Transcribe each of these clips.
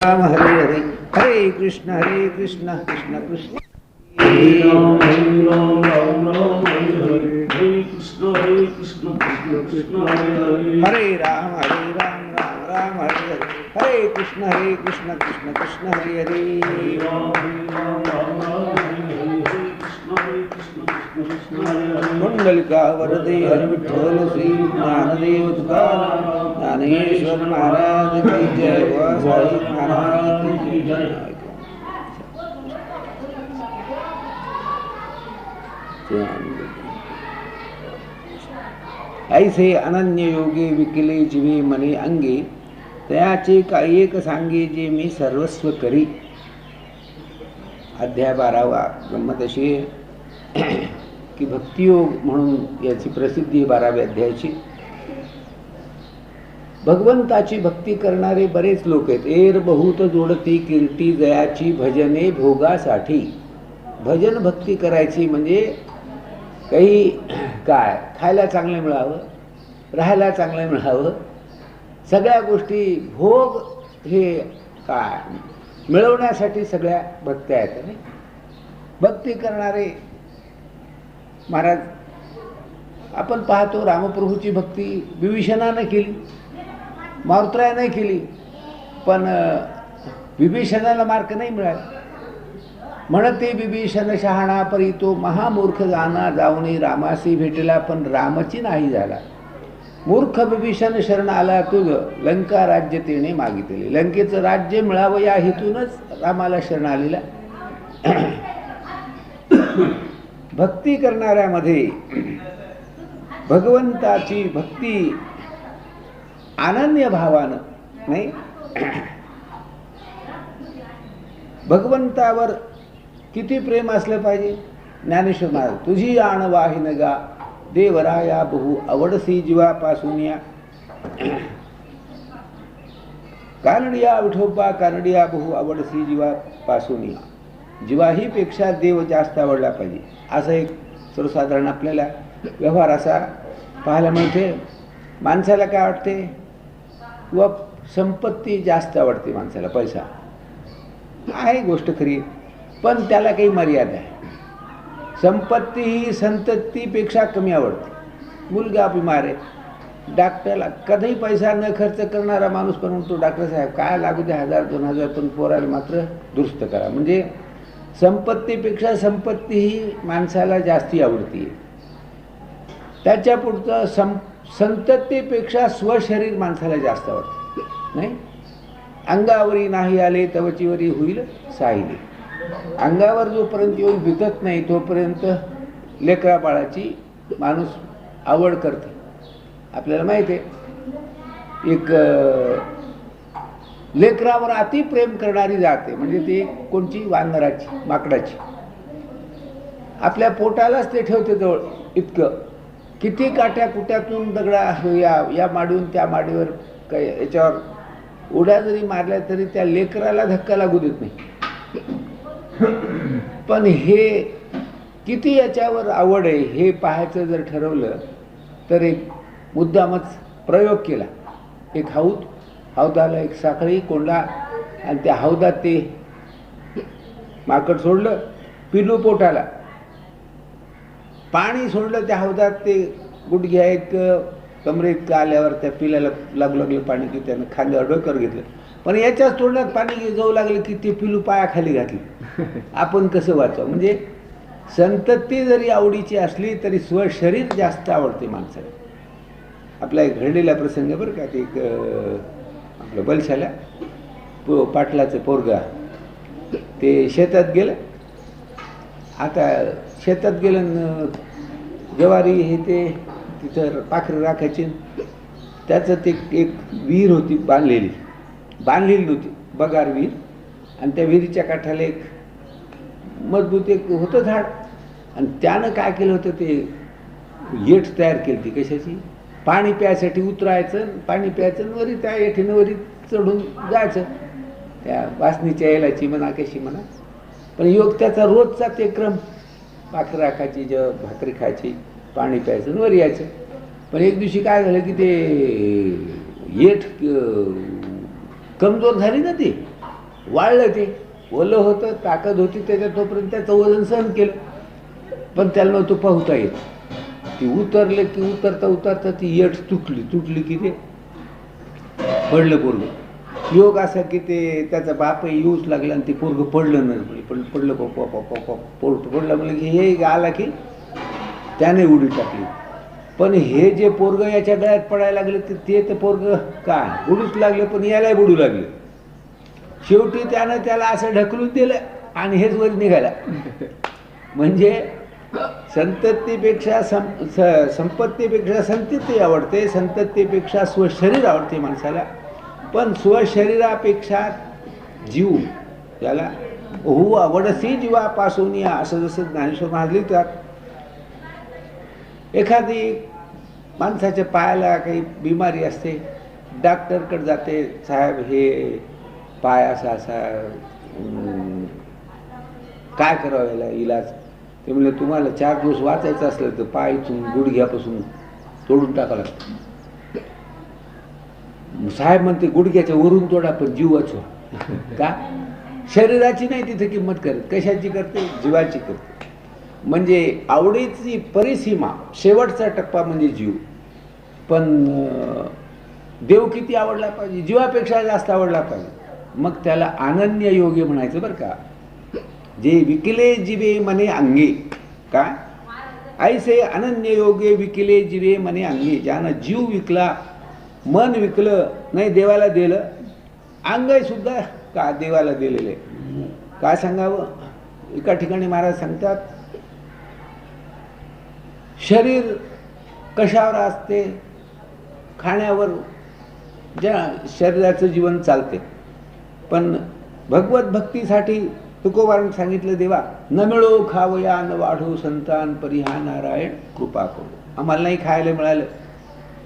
राम हरे हरे हरे कृष्ण कृष्ण कृष्ण हरे राम राम राम हरे कृष्ण कृष्ण कृष्ण हरे हरे राम राम राम हरे हरे हरे कृष्ण कृष्ण कृष्ण हरे हरे कुंडलिका वरदे हरि विठ्ठल श्री ज्ञानदेव तुकाराम ज्ञानेश्वर महाराज की जय साई महाराज की जय। ऐसे अनन्य योगे विकिले जीवे मने अंगे तयाचे का एक सांगे जे मी सर्वस्व करी। अध्याय 12वा गंमत अशी की भक्तियोग म्हणून याची प्रसिद्धी 12व्या अध्यायाची. भगवंताची भक्ती करणारे बरेच लोक आहेत. एर बहुत जोडती कीर्ती जयाची भजने भोगासाठी. भजन भक्ती करायची म्हणजे काही काय खायला चांगलं मिळावं, राहायला चांगलं मिळावं, सगळ्या गोष्टी भोग हे काय मिळवण्यासाठी सगळ्या भक्त्या आहेत. नाही भक्ती करणारे महाराज आपण पाहतो. रामप्रभूची भक्ती विभीषणाने केली, मारुतरायाने केली, पण विभीषणाला मार्क नाही मिळाला. म्हणते विभीषण शहाणा परी तो महामूर्ख जाना जाऊनी रामासी भेटला पण रामची नाही झाला. मूर्ख विभीषण शरण आला तुझ लंका राज्य तेने मागितले. लंकेचं राज्य मिळावं या हेतूनच रामाला शरण आलेला. भक्ती करणाऱ्यामध्ये भगवंताची भक्ती अनन्य भावानं नाही, भगवंतावर किती प्रेम असलं पाहिजे. ज्ञानेश्वर महाराज तुझी आण वाहिन गा देवराया बहु आवडसी जीवापासून या. कानडिया विठोबा कानडिया बहु आवडसी जीवापासून या. जीवाही पेक्षा देव जास्त आवडला पाहिजे असं एक सर्वसाधारण आपल्याला व्यवहार असा पाहायला मिळते. माणसाला काय वाटते व संपत्ती जास्त आवडते माणसाला, पैसा आहे गोष्ट खरी, पण त्याला काही मर्यादा आहे. संपत्ती ही संततीपेक्षा कमी आवडते. मुलगा बिमार आहे, डॉक्टरला कधीही पैसा न खर्च करणारा माणूस पण म्हणतो डॉक्टर साहेब काय लागू दे 1000-2000 पण पोराला मात्र दुरुस्त करा. म्हणजे संपत्तीपेक्षा संपत्ती ही माणसाला जास्ती आवडती. त्याच्या पुढचं संततीपेक्षा स्वशरीर माणसाला जास्त आवडते. नाही अंगावरी नाही आले तवचीवरी होईल साहिले. अंगावर जोपर्यंत येऊन बितत नाही तोपर्यंत लेकरा बाळाची माणूस आवड करते. आपल्याला माहिती आहे एक लेकरावर अति प्रेम करणारी जाते म्हणजे ती कोणची वानराची माकडाची. आपल्या पोटालाच ते ठेवते जवळ. इतकं किती काट्या कुट्यातून दगडा या माडीहून त्या माडीवर काय याच्यावर उड्या जरी मारल्या तरी त्या लेकराला धक्का लागू देत नाही. पण हे किती याच्यावर आवड आहे हे पाहायचं जर ठरवलं तर एक मुद्दामच प्रयोग केला. एक हौदाला एक साखळी कोंडला आणि त्या हौदात ते माकड सोडलं. पिलू पोटाला पाणी सोडलं त्या हौदात. ते गुडघ्या एक कमरेत आल्यावर त्या पिल्याला लागलं पाणी की त्यानं खांद्यावर डोक्यावर घेतलं. पण याच्याच तोंडात पाणी जाऊ लागलं की ते पिलू पायाखाली घातली. आपण कसं वाचावं. म्हणजे संतती जरी आवडीची असली तरी स्वशरीर जास्त आवडते माणसाला. आपला एक घडलेला प्रसंग बरं का. ते एक आपलं बलशाला पाटलाचं पोरगा ते शेतात गेलं. आता शेतात गेलं ज्वारी हे ते तिथं पाखरं राखायची. त्याचं ते एक विहीर होती बांधलेली होती बगार विहीर. आणि त्या विहिरीच्या काठाला एक मजबूत एक होतं झाड. आणि त्यानं काय केलं होतं ते येठ तयार केली ती कशाची पाणी प्यायसाठी. उतरायचं पाणी प्यायचं वरी त्या येठीनं वरी चढून जायचं. त्या वासनीच्या येलाची म्हणा कशी म्हणा. पण योग त्याचा रोजचा ते क्रम भाकर राखायची भाकरी खायची पाणी प्यायचं वर यायचं. पण एक दिवशी काय झालं की ते येठ कमजोर झाली ना ती. वाळलं ते, ओलं होतं, ताकद होती त्याच्यात, तोपर्यंत त्याचं वजन सहन केलं, पण त्याला नव्हतं पाहता येत. ती उतरले की उतरता उतरता ती येठ तुटली की ते पडलं पोरगं. योग असा की ते त्याचा बापही येऊच लागला आणि ते पोरगं पडलं नाही, पडलं पडलं म्हणलं की हे आला की त्याने उडी टाकली. पण हे जे पोरगं याच्या गळ्यात पडायला लागले ते तर पोरगं काय बुडूच लागले, पण यालाही बुडू लागले. शेवटी त्यानं त्याला असं ढकलून दिलं आणि हेच वर निघाला. म्हणजे संततीपेक्षा संपत्तीपेक्षा संतती आवडते, संततीपेक्षा स्वशरीर आवडते माणसाला. पण स्वशरीरापेक्षा जीव त्याला हो आवडसी जीवापासून या, असं जसं ज्ञानेश्वर महाराज लिहितात. एखादी माणसाच्या पायाला काही बिमारी असते, डॉक्टरकडे जाते, साहेब हे पाय असा काय करावं याला इलाज. ते म्हणले तुम्हाला 4 दिवस वाचायचं असलं तर पाय इथून गुडघ्यापासून तोडून टाकावं लागतं. साहेब म्हणते गुडघ्याच्या वरून तोडा पण जीव वाचवा. का? शरीराची नाही तिथे किंमत करत, कशाची करते? जीवाची करते. म्हणजे आवडीची परिसीमा, शेवटचा टप्पा म्हणजे जीव. पण देव किती आवडला पाहिजे? जीवापेक्षा जास्त आवडला पाहिजे. मग त्याला अनन्य योगी म्हणायचं बरं का. जे विकिले जिवे मने अंगे, काय ऐसे अनन्य योगे विकिले जिवे मने अंगे. ज्यानं जीव विकला, मन विकलं नाही, देवाला दिलं, अंगही सुद्धा का देवाला दिलेले. काय सांगावं? एका ठिकाणी महाराज सांगतात, शरीर कशावर असते? खाण्यावर ज्या शरीराचं जीवन चालते. पण भगवत भक्तीसाठी तुकोबाराने सांगितलं, देवा न मिळो खावया न वाढो संतान परिहा नारायण कृपा करू. आम्हाला नाही खायला मिळालं,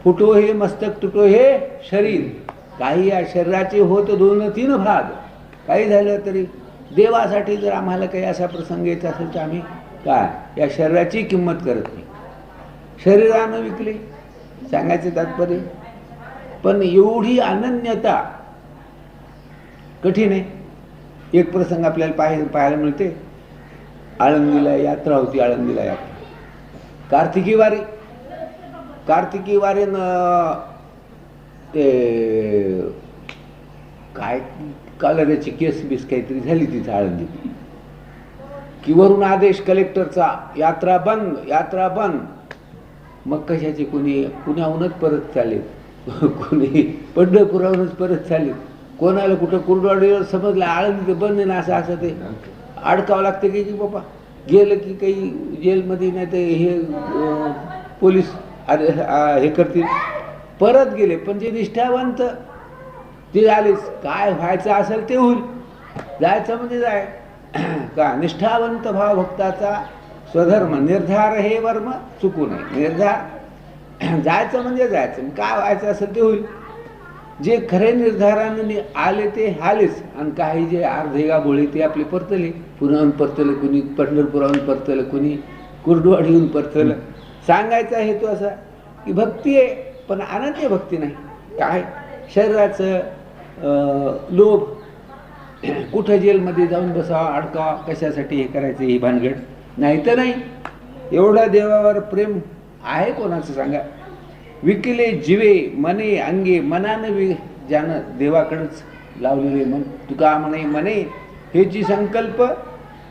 फुटो हे मस्तक तुटो हे शरीर. काही या शरीराचे होत 2-3 भाग. काही झालं तरी देवासाठी जर आम्हाला काही असा प्रसंग येत असेल तर आम्ही काय या शरीराची किंमत करत नाही. शरीरानं विकले सांगायचे तात्पर्य. पण एवढी अनन्यता कठीण आहे. एक प्रसंग आपल्याला पाहायला मिळते. आळंदीला यात्रा होती, आळंदीला यात्रा, कार्तिकी वारीनं ते काय कलराची केस बीस काहीतरी झाली तिथं आळंदी की वरून आदेश कलेक्टरचा, यात्रा बंद. मग कशाचे? कोणी पुण्याहूनच परत चालेल, कोणी पंढरपुराहूनच परत चालेल, कोणाला कुठं कुर्डवाडीवर समजलं आळंदी तर बंद ना, असं ते अडकावं लागतं की बाबा. गेलं की काही जेलमध्ये, नाही तर हे पोलीस हे करतील. परत गेले, पण जे निष्ठावंत ते आलेच. काय व्हायचं असेल ते होईल, जायचं म्हणजे जाय का. निष्ठावंत भाव भक्ताचा स्वधर्म, निर्धार हे वर्म चुकू नये. निर्धार जायचं म्हणजे जायचं, काय व्हायचं असेल ते होईल. जे खरे निर्धाराने आले ते आलेच, आणि काही जे अर्धेगा बोळे ते आपले परतले. पुण्याहून परतलं, कुणी पंढरपुराहून परतलं, कुणी कुर्डवाडीहून परतलं. सांगायचा हेतू असा की भक्ती आहे, पण अनन्य भक्ती नाही. काय शरीराचं लोभ, कुठं जेलमध्ये जाऊन बसावा, अडकावा, कशासाठी हे करायचं ही भानगड नाही तर नाही. एवढा देवावर प्रेम आहे कोणाचं सांगा. विकिले जिवे मने अंगे, मनानं ज्यानं देवाकडंच लावलेले मन. तुका म्हणे हे जी संकल्प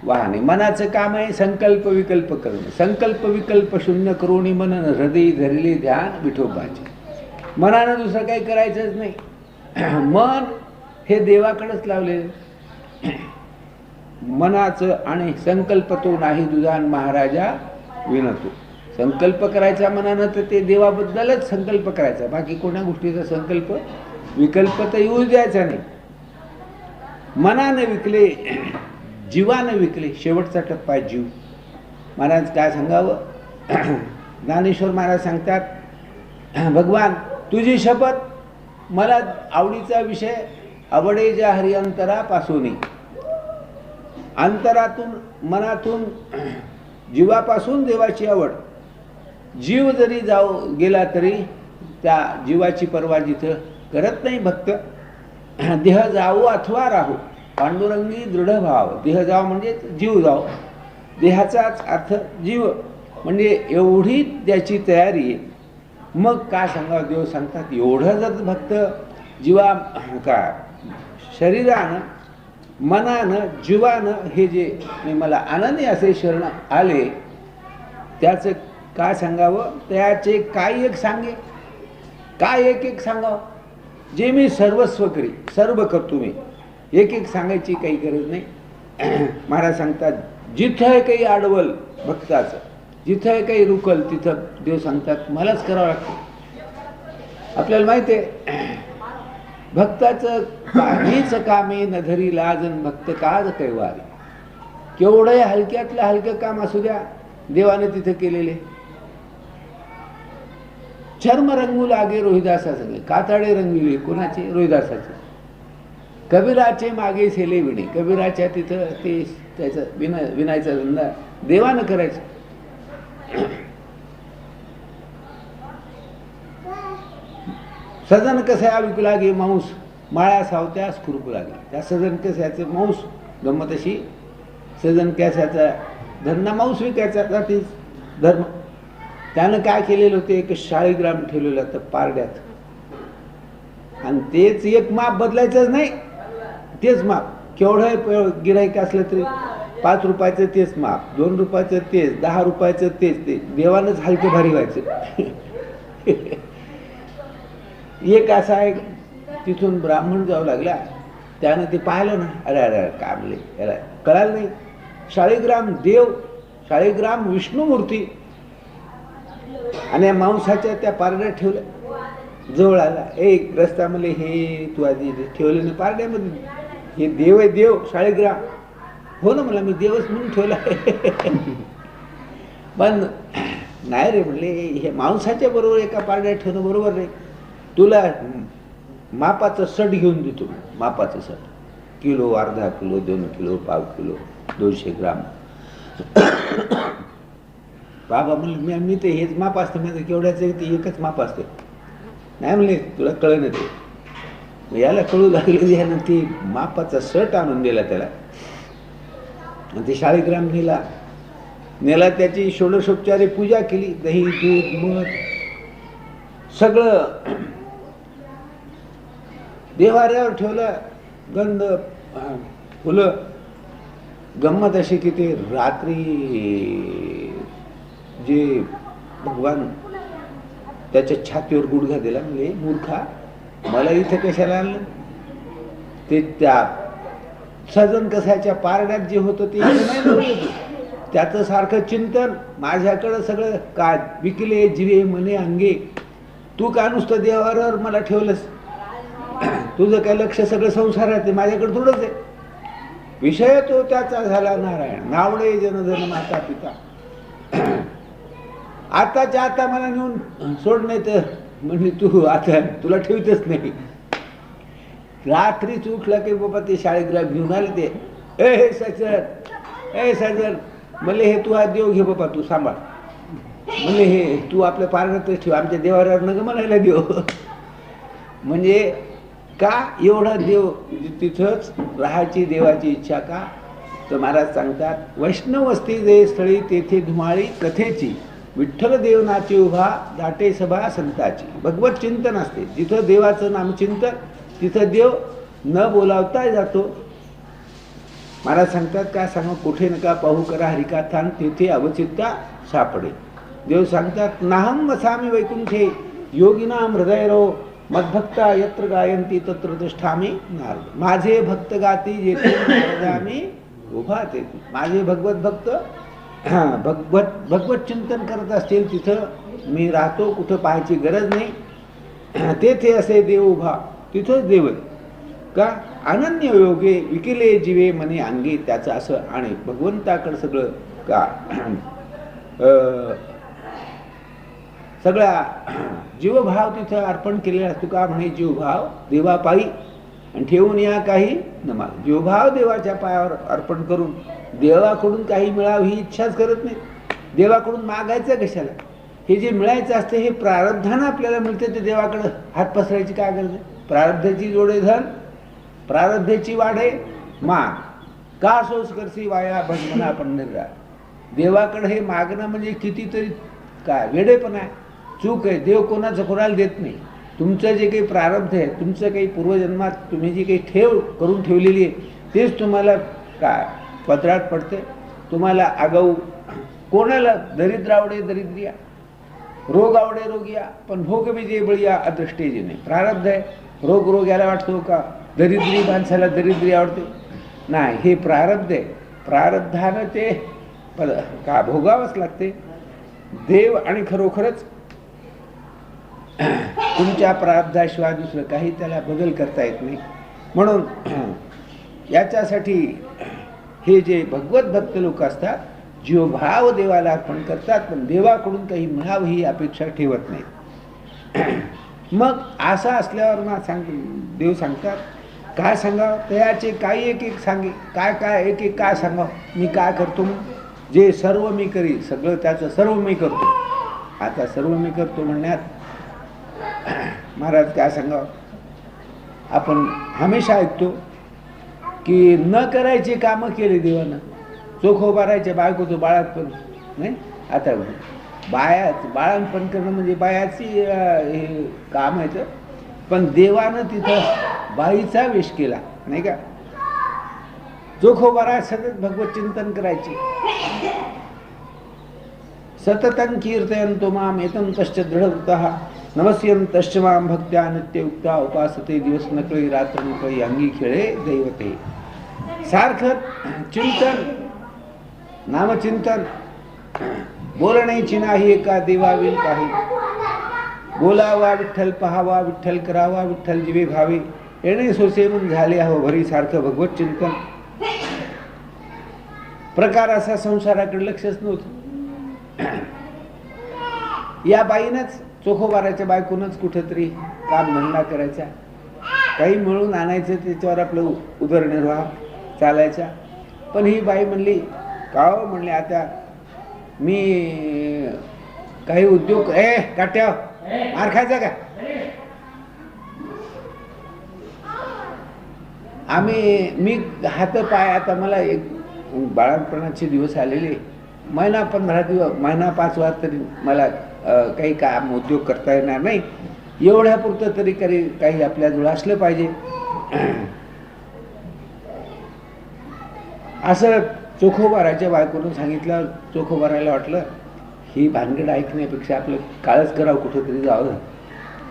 वाहने. मनाचं काम आहे संकल्प विकल्प करणं. संकल्प विकल्प शून्य करोनी मनन, हृदय धरले ध्यान विठोबाचे. मनानं दुसरं काही करायचंच नाही. मन हे देवाकडेच लावले. मनाचं आणि संकल्प तो नाही दुजान महाराजा विनतो. संकल्प करायचा मनानं तर ते देवाबद्दलच संकल्प करायचा, बाकी कोणा गोष्टीचा संकल्प विकल्प तर येऊ द्यायचा नाही. मनानं विकले, जीवानं विकले. शेवटचा टप्पा जीव. महाराज काय सांगावं. ज्ञानेश्वर महाराज सांगतात, भगवान तुझी शपथ, मला आवडीचा विषय आवडे ज्या हरी अंतरापासून, अंतरातून मनातून जीवापासून देवाची आवड. जीव जरी गेला तरी त्या जीवाची पर्वा जिथं करत नाही भक्त. देह जावो अथवा राहो, पांडुरंगी दृढ भाव, देह जाव म्हणजे जीव जाव, देहाचाच अर्थ जीव, म्हणजे एवढी त्याची तयारी आहे. मग काय सांगावं, देव सांगतात एवढं जर भक्त जीवा का शरीरानं मनानं जीवानं हे जे मला आनंदी असे शरण आले, त्याचं काय सांगावं, त्याचे काय एक सांगे, काय एक एक सांगावं, जे मी सर्वस्व करी, सर्व करतो मी, एक एक सांगायची काही गरज नाही. महाराज सांगतात जिथं काही अडवल भक्ताचं, जिथं काही रुकल तिथं देव सांगतात मलाच करावं लागतं. आपल्याला माहिती आहे भक्ताचं काहीच कामे न धरी लाजन भक्त काज कैवारी. केवढं हलक्यातलं हलकं काम असू द्या देवाने तिथं केलेले. चर्म रंगू लागे रोहिदासाचे, कातडे रंगविले कोणाचे, रोहिदासाचे. कबीराचे मागे सेले विणे, कबीराच्या तिथं ते त्याचं विनायचा धंदा देवानं करायचं. सजन कसा विकू लागे मांस, माळ्या सावत्यास खुरपू लागे. त्या सजन कशाचं मांस गंमत अशी, सजन कशाचा धंदा मांस विकायचा जातीच धर्म. त्यानं काय केलेलं होतं, एक शाळीग्राम ठेवलेलं होतं पारड्यात, आणि तेच एक माप बदलायचंच नाही, तेच माप. केवढं गिराईक असलं तरी 5 रुपयाचं तेच माप, 2 रुपयाचं तेच, 10 रुपयाचं तेच, ते देवानंच हलकं भारी व्हायचं. एक असा आहे तिथून ब्राह्मण जाऊ लागला, त्यानं ते पाहिलं ना, अरे अरे काय म्हणले, याला कळालं नाही. शाळीग्राम देव, शाळीग्राम विष्णुमूर्ती, आणि मांसाच्या त्या पारड्यात ठेवलं. जवळ आला, एक रस्ता म्हणले हे तू आधी ठेवले ना पारड्यामध्ये, हे देव आहे देव शाळीग्राम. हो ना मला, मी देवच म्हणून ठेवला. पण नाही रे म्हणले, हे मांसाच्या बरोबर एका पारड्यात ठेवणं बरोबर नाही. तुला मापाचं सट घेऊन देतो, मापाचं सट, किलो, अर्धा किलो, 2 किलो, 1/2 किलो, 200 ग्राम. बाबा म्हणले मी ते हेच माप असतं, म्हणजे केवढ्याचं ते एकच माप असतं. नाही म्हणले तुला कळलं ते, याला कळू लागलं. यानं ते मापाचा शर्ट आणून दिला त्याला, आणि ते शाळीग्राम नेला, त्याची षोडशोपचारे पूजा केली, दही दूध मध सगळं देवाऱ्यावर ठेवलं, गंध फुलं. गंमत अशी की ते रात्री जे भगवान त्याच्या छातीवर गुडघा दिला, म्हणजे मूर्खा मला इथं कशाला आणलं. ते त्या सजन कसाच्या पारड्यात जे होतं ते नाही नव्हतं, त्याचं सारखं चिंतन. माझ्याकडं सगळं काय विकले जिवे मने अंगे, तू का नुसतं देवावर मला ठेवलंस, तुझं काय लक्ष सगळं संसारात आहे, माझ्याकडे थोडंच आहे. विषय तो त्याचा झाला नारायण, नावडे जनधन माता पिता. आताच्या आता मला नेऊन सोडणे तर म्हणजे तू आता तुला ठेवतच नाही. रात्रीच उठला की बाबा ते शाळीग्राम घेऊन आले ते, ए सजन म्हणले हे तू हा देव घे बाबा, तू सांभाळ. म्हणले हे तू आपल्या पारड्यातच ठेव, आमच्या देवाऱ्यावर नका म्हणायला देव. म्हणजे का एवढा देव तिथंच राहायची देवाची इच्छा का. तर महाराज सांगतात वैष्णव वस्ती जे स्थळी तेथे धुमाळी कथेची, विठ्ठल देवनाची उभा दाटे सभा संताची. भगवत चिंतन असते जिथं देवाचं नामचिंतन, तिथं देव न बोलावता जातो. महाराज सांगतात काय सांगा, कुठे नका पाहू करा हरिकाथान, तेथे अवचित्ता सापडे. देव सांगतात नाहम वसामी वैकुंठे योगिनाम हृदयरो मद्भक्ता यत्र गायंती तत्र तिष्ठामी नारद. माझे भक्त गाती जेथे नारदामी उभा तेथे. माझे भगवत भक्त भगवत चिंतन करत असतील तिथं मी राहतो, कुठं पाहायची गरज नाही. तेथे असे देव उभा, तिथंच देव का. अनन्य योगे विकिले जीवे मने अंगी, त्याचं असं. आणि भगवंताकडं सगळं का सगळा जीवभाव तिथं अर्पण केलेला असतो. का म्हणे जीवभाव देवापायी आणि ठेवून या काही नमा. जीवभाव देवाच्या पायावर अर्पण करून देवाकडून काही मिळावं ही इच्छाच करत नाही. देवाकडून मागायचं कशाला. हे जे मिळायचं असतं हे प्रारब्धानं आपल्याला मिळते, ते देवाकडं हात पसरायची काय गरज आहे. प्रारब्धाची जोडे धन, प्रारब्धाची वाढे मा का सोस करसी वाया भजमना पंढरा. देवाकडे हे मागणं म्हणजे कितीतरी काय वेडेपण आहे, चूक आहे. देव कोणाचं कोणाला देत नाही. तुमचं जे काही प्रारब्ध आहे, तुमचं काही पूर्वजन्मात तुम्ही जी काही ठेव करून ठेवलेली आहे तेच तुम्हाला काय पदरात पडते. तुम्हाला आगाऊ कोणाला दरिद्र आवडे दरिद्रिया, रोग आवडे रोगिया, पण भोग विजय बळिया अदृष्टे जे नाही. प्रारब्ध आहे. रोग याला वाटतो का दरिद्री माणसाला दरिद्री आवडते? नाही, हे प्रारब्ध आहे. प्रारब्धानं ते का भोगावंच लागते. देव आणि खरोखरच तुमच्या प्रारब्धाशिवाय दुसरं काही त्याला बदल करता येत नाही. म्हणून याच्यासाठी हे जे भगवत भक्त लोक असतात, जीवभाव देवाला अर्पण करतात, पण देवाकडून काही मिळावं ही अपेक्षा ठेवत नाही. मग असं असल्यावर ना देव सांगतात काय सांगावं, त्याचे काही एक एक सांगे, काय एक एक काय सांगावं. मी काय करतो मग, जे सर्व मी करी, सगळं त्याचं सर्व मी करतो. आता सर्व मी करतो म्हणण्यात महाराज काय सांगावं. आपण हमेशा ऐकतो की न करायची कामं केली देवानं. चोखोबारायच्या बायकोचं बाळातपण नाही. आता बाळांपण करणं म्हणजे बायाची हे काम आहे तर, पण देवानं तिथं बाईचा वेश केला नाही का. चोखोबारा सतत भगवत चिंतन करायचे. सततं कीर्तयन्तो माम एतं तश्च दृढवतः नमस्यन्तश्च माम भक्त्या नित्ययुक्ता उपासते. दिवस नकळी रात्र नकळी अंगी खेळे दैवते. सारखं चिंतन, नामचिंतन. बोलण्याची नाही एका देवाविल काही. बोलावा विठ्ठल, पहावा विठ्ठल, करावा विठ्ठल, जीवे भावे. येणे सोसे म्हणून झाले हवं भरी. सारखं भगवत चिंतन. प्रकार असा संसाराकडे लक्षच नव्हतं. या बाईनंच चोखोबाराच्या बायकोनंच कुठेतरी काम धंदा करायचा, काही मिळून आणायचं, त्याच्यावर आपलं उदरनिर्वाह चालायचा. पण ही बाई म्हणली का हो, म्हणले आता मी काही उद्योग काट्या मार खायचा का. मी हात पाय, आता मला एक बाळापणाचे दिवस आलेले, महिना 15 दिवस, महिना 5 वार तरी मला काही काम उद्योग करता येणार नाही. एवढ्यापुरतं तरी काही आपल्याजवळ असलं पाहिजे. असं चोखोबाराच्या बायकोनं सांगितलं. चोखोबाराला वाटलं ही भानगड ऐकण्यापेक्षा आपलं काळच करावं, कुठंतरी जावं.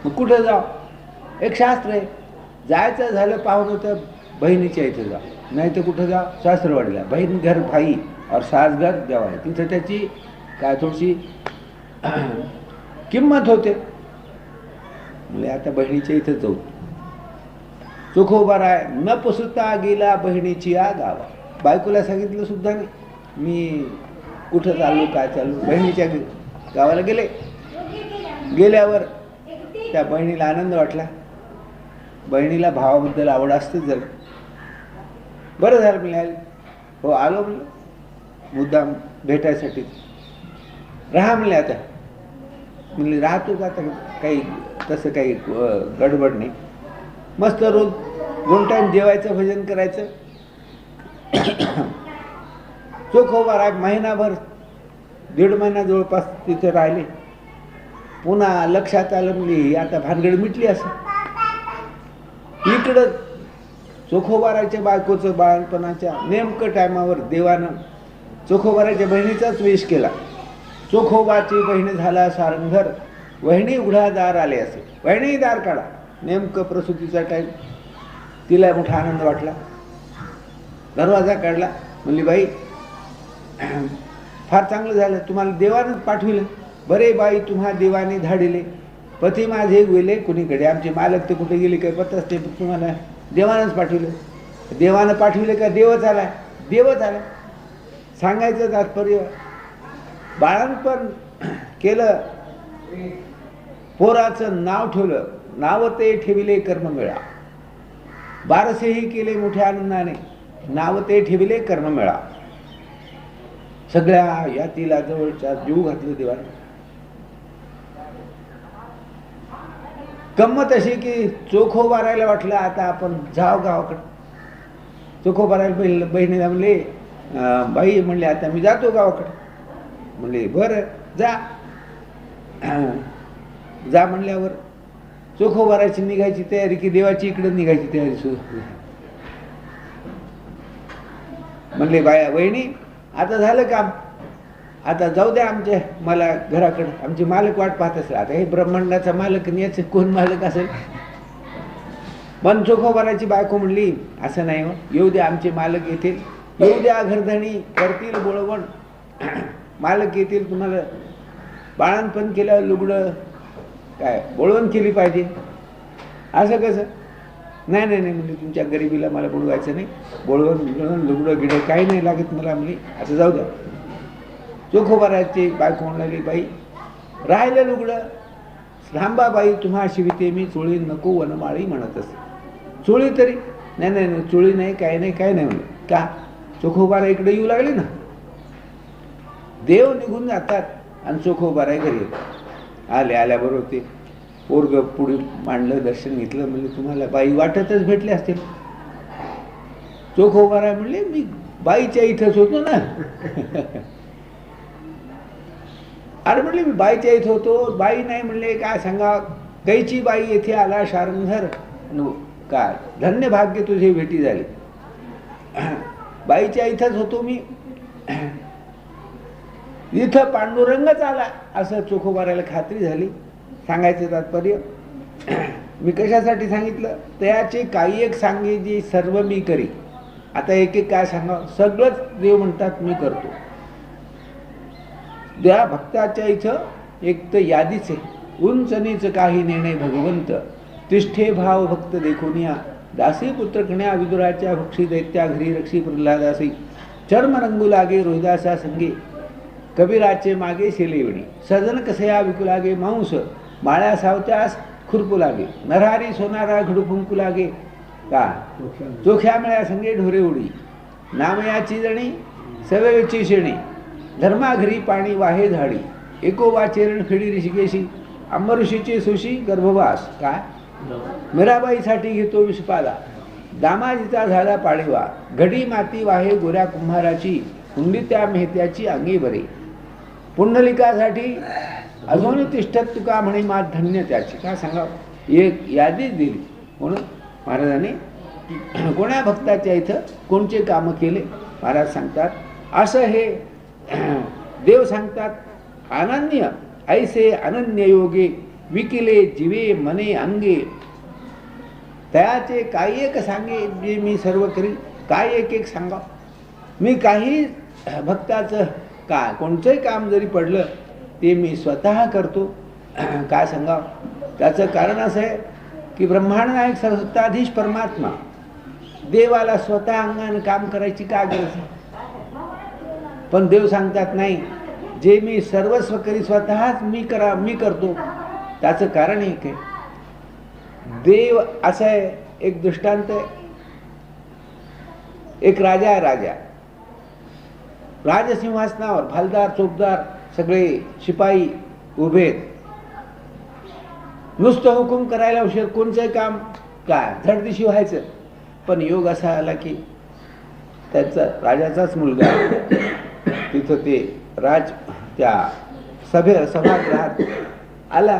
मग कुठं जावं, एक शास्त्र आहे. जायचं झालं पाहुणं तर बहिणीच्या इथं जा, नाही तर कुठं जा, सासरवाडीला. बहीण घर भाई और सास घर देवा आहे. तिथं त्याची काय थोडीशी किंमत होते. म्हणजे आता बहिणीच्या इथं जाऊ. चोखोबारा न पुसता गेला बहिणीची या गावा. बायकोला सांगितलं सुद्धा नाही मी कुठं चाललो, काय चाललो. बहिणीच्या गावाला गेल्यावर त्या बहिणीला आनंद वाटला. बहिणीला भावाबद्दल आवड असतेच. जर बरं झालं मिळालं, हो आलो म्हणलं मुद्दाम भेटायसाठी. राहा म्हणले. आता म्हणले राहतो का, आता काही तसं काही गडबड नाही. मस्त रोज 2 टाइम जेवायचं, भजन करायचं. चोखोबारा महिनाभर 1.5 महिना जवळपास तिथे राहिले. पुन्हा लक्षात आलं म्हणजे आता भानगड मिटली. असं इकडं चोखोबाराच्या बायकोचं बाळणपणाच्या नेमकं टायमावर देवानं चोखोबाराच्या बहिणीचाच वेश केला. चोखोबाची बहीण झाला सारंगधर, वहिनी उघडा दार आले असे. वहिनी दार काढा. नेमकं प्रसूतीचा टाईम. तिला मोठा आनंद वाटला. दरवाजा काढला. म्हणली बाई फार चांगलं झालं, तुम्हाला देवानं पाठविलं. बरे बाई तुम्हा देवाने धाडिले, पती माझे गेले कुणीकडे. आमचे मालक ते कुठे गेले काही पत्ताच ते, तुम्हाला देवानंच पाठविलं. देवानं पाठविलं का देवच आला. देवच आला. सांगायचं तात्पर्य बाळांपण केलं, पोराचं नाव ठेवलं. नाव ते ठेविले कर्म मिळा. बारसेही केले मोठ्या आनंदाने. नाव ते ठेविले कर्म मिळा. सगळ्या यातीला जवळच्या जीव घातलं देवाने. गंमत अशी की चोखोबारायला वाटलं आता आपण जाव गावाकडं. चोखोबाराला बहिणीला म्हणले बाई म्हणले आता मी जातो गावाकडे. म्हणले बरं जा. जा म्हणल्यावर चोखोबाराची निघायची तयारी की देवाची इकडे निघायची तयारी सुरू. म्हणले बाया वहिनी आता झालं काम, आता जाऊ द्या आमच्या मला घराकडे, आमचे मालक वाट पाहत असेल. आता हे ब्रह्मांडाचा मालक आणि याचे कोण मालक असेल. पण चोखोबाराची बायको म्हणली असं नाही हो, येऊ द्या आमचे मालक येतील, येऊ द्या घरधणी करतील बोळवण, मालक येतील, तुम्हाला बाळणपण केलं लुगडं काय बोळवण केली पाहिजे. असं कसं? नाही नाही नाही म्हणजे तुमच्या गरिबीला मला बोलवायचं नाही, बोळवण लुगडं गिडं काही नाही लागत मला. म्हणली असं जाऊ द्या. चोखोबाराची बायको म्हणाली बाई राहिलं लुगडं थांबा बाई तुम्हा शिविते मी चोळी नको वनमाळी म्हणत असे. चोळी तरी नाही नाही नाही चोळी नाही काय नाही काय नाही म्हणलं. का? चोखोबारा इकडे येऊ लागले ना. देव निघून जातात आणि चोखोबारा घरी येतात. आल्याबरोबर ते पोरग पुढे मांडलं, दर्शन घेतलं. म्हणजे तुम्हाला बाई वाटतच भेटले असतील. चोखोबारा म्हणले मी बाईच्या इथंच होतो ना. अरे म्हणले मी बाईच्या इथं होतो. बाई नाही म्हणले काय सांगा, कैची बाई येथे आला शारंधर काय धन्य भाग्य तुझे भेटी झाली. बाईच्या इथंच होतो मी, इथं पांडुरंगच आला असं चोखोबाराला खात्री झाली. सांगायचं तात्पर्य मी कशासाठी सांगितलं, त्याचे काही एक सांगे जे सर्व मी करी. आता एक एक काय सांगा, सगळंच देव म्हणतात मी करतो. त्या भक्ताच्या इथं एक तर यादीच आहे, उंच नीच काही निर्णय भगवंत, तिष्ठे भाव भक्त देखोनिया, दासी पुत्र कण्या विदुराच्या भक्षी दैत्या घरी रक्षी प्रल्हादासी, चर्म रंगू लागे रोहिदासा संगे, कबीराचे मागे शेलेवणी, सजन कसया विकू लागे मांस, माळ्या सावत्यास खुरपू लागे, नरहारी सोनारा घडू फुंकू लागे का, चोख्या मेळ्या संगे ढोरे उडी, नामयाची जणी सवेची शेणी, धर्माघरी पाणी वाहे झाडी, एकोवा चेरण फिडी ऋषिकेशी, अंबऋषीची सुशी गर्भवास काय, मीराबाईसाठी घेतो विषपाला, दामाजीचा झाला पाडीवा, घडी माती वाहे गोऱ्या कुंभाराची, हुंडी त्या मेहत्याची अंगी बरी, पुंडलिकासाठी अजून तिष्ठत तुका म्हणे मा धन्य त्याची. काय सांगा, एक यादीच दिली. म्हणून महाराजांनी कोण्या भक्ताच्या इथं कोणचे कामं केले महाराज सांगतात. असं हे देव सांगतात. अनन्य ऐसे अनन्य योगे विकिले जीवे मने अंगे, त्याचे काही एक सांगे जे मी सर्व करी. काय एक एक सांगा, मी काही भक्ताचं काय कोणतंही काम जरी पडलं ते मी स्वतः करतो. काय सांगा, त्याचं कारण असं आहे की ब्रह्मांड नायक सत्ताधीश परमात्मा देवाला स्वतः अंगाने काम करायची काय गरज आहे. पण देव सांगतात नाही, जे मी सर्वस्व करी स्वतःच मी करतो. त्याचं कारण एक आहे. देव असं आहे, एक दृष्टांत आहे. एक राजा आहे. राजा राजसिंहासनावर भालदार चोपदार सगळे शिपाई उभेत. नुसतं हुकूम करायला उशीर, कोणचं काम काय झडदिशी व्हायचं. पण योग असा आला की त्याचा राजाचाच मुलगा तिथं ते त्या सभागृहात आला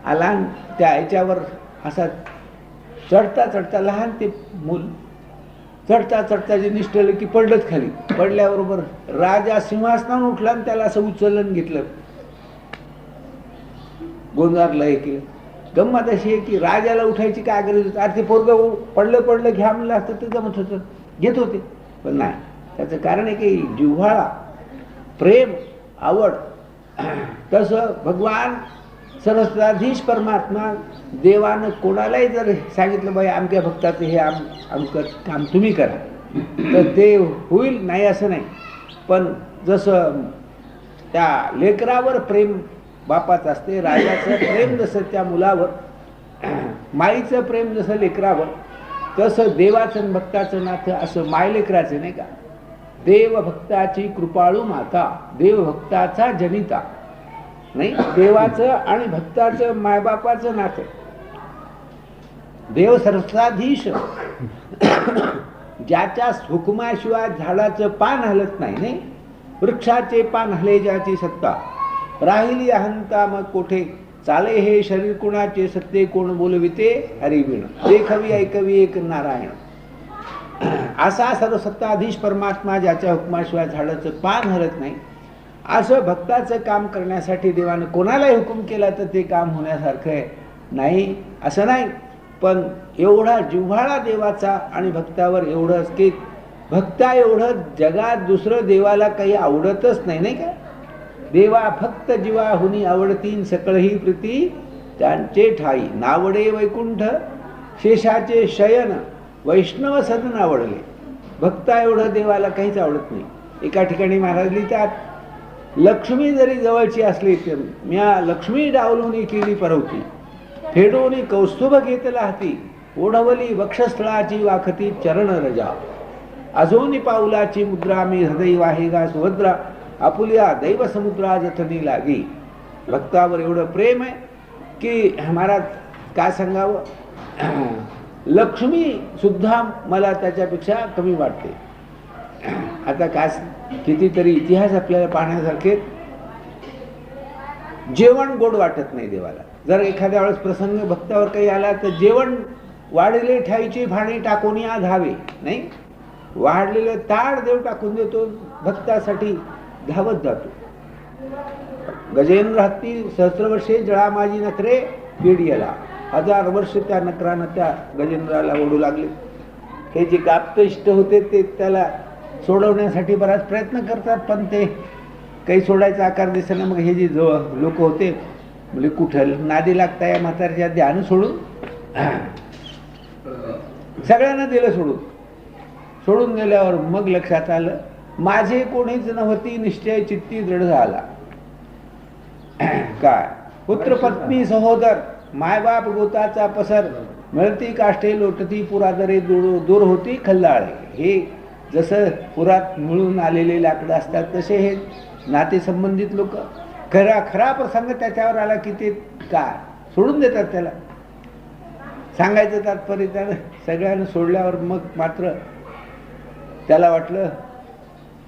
आणि त्या याच्यावर असा चढता लहान ते मूल चढता जे निष्ठलं की पडलंच खाली. पडल्याबरोबर राजा सिंहासनावर उठला आणि त्याला असं उचलून घेतलं, गोंजारलं हे केलं. गंमत अशी आहे की राजाला उठायची काय गरज होती. अरे ते पोरगं पडलं घ्या म्हणलं असतं ते जमत होतं, घेत होते. पण नाही, त्याचं कारण आहे की जिव्हाळा, प्रेम, आवड. तसं भगवान सरस्वताधीश परमात्मा देवानं कोणालाही जर सांगितलं बाई आमच्या भक्ताचं हे आमचं काम तुम्ही करा, तर ते होईल नाही असं नाही. पण जसं त्या लेकरावर प्रेम बापाचं असते, राजाचं प्रेम जसं त्या मुलावर, माईचं प्रेम जसं लेकरावर, तसं देवाचं आणि भक्ताचं नातं असं माय लेकराचं नाही का. देव भक्ताची कृपाळू माता, देव भक्ताचा जनिता नाही, देवाचं आणि भक्ताचं मायबापाचं नातं. देव सरस्वताधीश ज्याच्या हुकुमाशिवाय झाडाचं पान हलत नाही, नाही वृक्षाचे पान हले ज्याची सत्ता, राहिली अहंता मग कोठे, चाले हे शरीर कुणाचे, सत्ते कोण बोलविते हरिविण, देखवी ऐकवी एक नारायण. असा सर्वसत्ताधीश परमात्मा ज्याच्या हुकुमाशिवाय झाडाचं पान हलत नाही, असं भक्ताचं काम करण्यासाठी देवानं कोणालाही हुकूम केला तर ते काम होण्यासारखं आहे नाही असं नाही. पण एवढा जिव्हाळा देवाचा आणि भक्तावर एवढंच की भक्ता एवढं जगात दुसरं देवाला काही आवडतच नाही, नाही का. देवा भक्त जीवा हुनी आवडतीन, सकळही प्रीती त्यांचे ठाई, नावडे वैकुंठ शेषाचे शयन, वैष्णव सदन आवडले. भक्ता एवढं देवाला काहीच आवडत नाही. एका ठिकाणी महाराज लिहितात, लक्ष्मी जरी जवळची असली तर म्या लक्ष्मी डावलून केली परवती, फेडोनी कौस्तुभ घेतला हाती, ओढवली वक्षस्थळाची वाखती चरण रजा, अजोनी पाऊलाची मुद्रा मी हृदय वाहेगा सुभद्रा, आपुल्या दैव समुद्रा जठनी लागी. भक्तावर एवढं प्रेम आहे की महाराज काय सांगावं, लक्ष्मी सुद्धा मला त्याच्यापेक्षा कमी वाटते. आता काय कितीतरी इतिहास आपल्याला पाहण्यासारखे. जेवण गोड वाटत नाही देवाला. जर एखाद्या वेळेस प्रसंग भक्तावर काही आला तर जेवण वाढले ठाईचे भाणे टाकून या धावे, नाही वाढलेलं ताड देव टाकून देतो, भक्तासाठी धावत जातो. गजेंद्र हत्ती सहस्रवर्षे जळा माझी नखरे पिढीला, 1000 वर्ष त्या नकरानं त्या गजेंद्राला ओढू लागले. हे जे काप्त इष्ट होते ते त्याला सोडवण्यासाठी बराच प्रयत्न करतात, पण ते काही सोडायचा आकार दिसेना. मग हे जे लोक होते म्हणजे कुठं नादी लागता या म्हाताऱ्याच्या ध्यान सोडून सगळ्यांना दिलं सोडून गेल्यावर मग लक्षात आलं माझे कोणीच नव्हती, निश्चय चित्ती दृढ झाला. काय पुत्र पत्नी सहोदर मायबाप गोताचा पसर, मिळती काष्टे लोटती पुरादरे दूर होती खल्लाळे. हे जसं पुरात मिळून आलेले लाकडं असतात तसे हे नाते संबंधित लोक खरा प्रसंग त्याच्यावर आला की ते काय सोडून देतात. त्याला सांगायचं तात्पर्य त्यानं सगळ्यांना सोडल्यावर मग मात्र त्याला वाटलं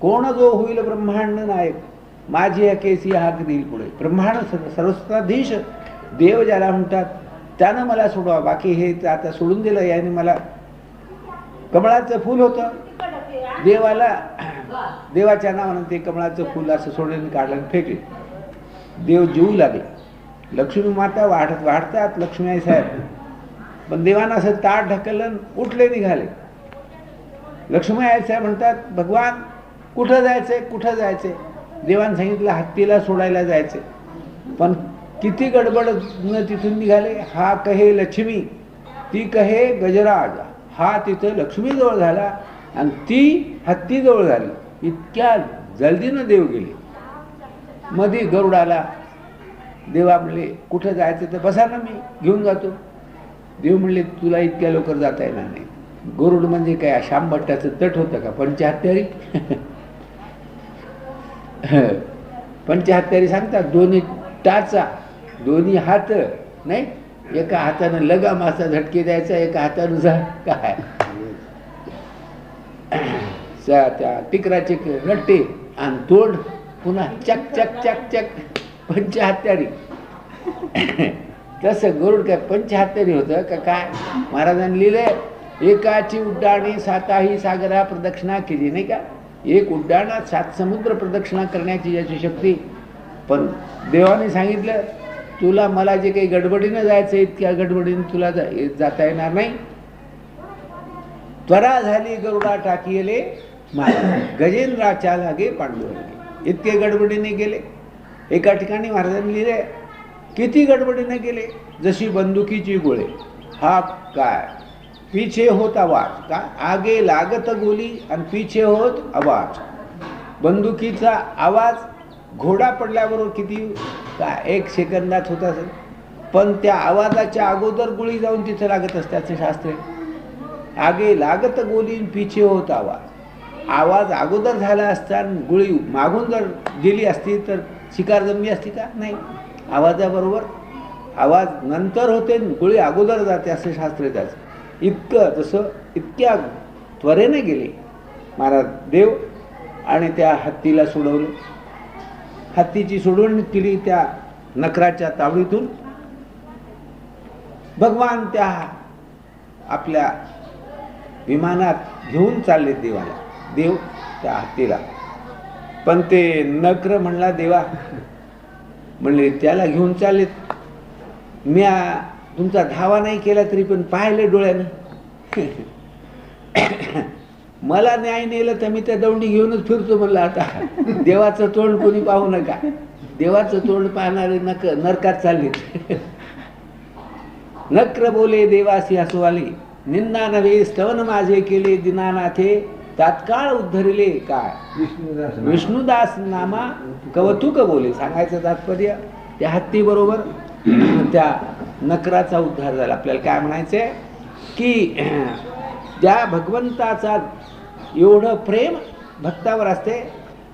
कोण जो होईल ब्रह्मांड नायक, माझी केसी हाक देईल पुढे. ब्रह्मांड सर्वस्वाधीश देव ज्याला म्हणतात त्यानं मला सोडवा, बाकी हे आता सोडून दिलं. याने मला कमळाचं फूल होतं देवाला, देवाच्या नावानं ते कमळाचं फूल असं सोडून काढलं फेकले. देव जीवू लागले. लक्ष्मी माता वाढतात लक्ष्मी आई साहेब, पण देवानं असं ताट ढकललं, उठले निघाले. लक्ष्मी आई साहेब म्हणतात भगवान कुठं जायचंय. देवानं सांगितलं हत्तीला सोडायला जायचंय. पण किती गडबड न तिथून निघाले. हा कहे लक्ष्मी, ती कहे गजराज. हा तिथं लक्ष्मीजवळ झाला आणि ती हत्तीजवळ झाली. इतक्या जल्दीनं देव गेले. मध्ये गरुड आला. देवा म्हणले कुठं जायचं तर बसा ना, मी घेऊन जातो. देव म्हणले तुला इतक्या लवकर जाता येणार नाही. गरुड म्हणजे काय श्याम भट्टाचं तट होतं का पंचहत्यारी. पंचहत्यारी सांगतात दोन्ही टाचा, दोन्ही हात नाही, एका हातानं लगामाचा झटके द्यायचा, एका हातानं काय त्या टिकराचे रट्टे आणि तोंड पुन्हा चक चक चक चक पंचहत्यारी. तसं गरुड काय पंचहत्यारी होतं का काय. महाराजांनी लिहिलंय एकाची उड्डाणे साताही सागरा प्रदक्षिणा केली, नाही का. एक उड्डाणात 7 समुद्र प्रदक्षिणा करण्याची याची शक्ती. पण देवाने सांगितलं तुला मला जे काही गडबडीनं जायचं इतक्या गडबडीनं तुला जाता येणार नाही. त्वरा झाली गरुडा टाकीले गजेंद्राच्या लागे पांडुरंगे. इतके गडबडीने गेले. एका ठिकाणी महाराजांनी लिहिले किती गडबडीने गेले जशी बंदुकीची गोळे. हा काय पीछे होत आवाज, का आगे लागत गोली आणि पीछे होत आवाज. बंदुकीचा आवाज घोडा पडल्याबरोबर किती काय 1 सेकंदात होत असेल, पण त्या आवाजाच्या अगोदर गोळी जाऊन तिथं लागत असते शास्त्र. आगे लागत गोली पीछे होत आवाज. आवाज अगोदर झाला असता गोळी मागून जर गेली असती तर शिकार जमली असती का नाही. आवाजाबरोबर आवाज नंतर होते, गोळी अगोदर जाते असं शास्त्र त्याचं. इतकं जसं इतक्या त्वरेने गेले महाराज देव आणि त्या हत्तीला सोडवलं. हत्तीची सोडवणूक केली त्या नकराच्या तावडीतून. भगवान त्या आपल्या विमानात घेऊन चालले देवाला, देव त्या हत्तीला. पण ते नक्र म्हणला देवा, म्हणले त्याला घेऊन चाललेत, मी तुमचा धावा नाही केला तरी पण पाहिले डोळ्यानं. मला न्याय नेलं तर मी त्या दौंडी घेऊनच फिरतो म्हणलं. आता देवाचं तोंड कोणी पाहू नका, देवाचं तोंड पाहणारे नरकात चालले. नक्र बोले देवासी हसवाले, निंदा नव्हे स्तवन माझे केले दीनानाथे, तात्काळ उद्धरिले काय विष्णुदास नामा कवतुक बोले. सांगायचं तात्पर्य त्या हत्ती बरोबर त्या नकराचा उद्धार झाला. आपल्याला काय म्हणायचंय की त्या भगवंताचा एवढं प्रेम भक्तावर असते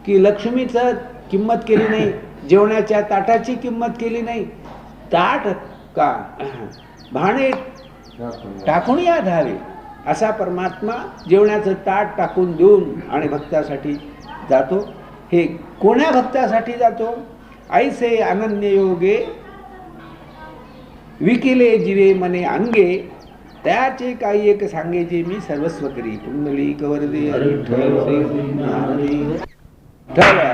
की लक्ष्मीचं किंमत केली नाही, जेवणाच्या ताटाची किंमत केली नाही, ताट का भाणे टाकून या धावे, असा परमात्मा जेवणाचं ताट टाकून देऊन आणि भक्तासाठी जातो. हे कोण्या भक्तासाठी जातो? ऐसे अनन्य योगे विकिले जीवे मने अंगे, त्याचे काही एक सांगेचे मी सर्वस्व करी. पुंडलिक वरदे ठरवा.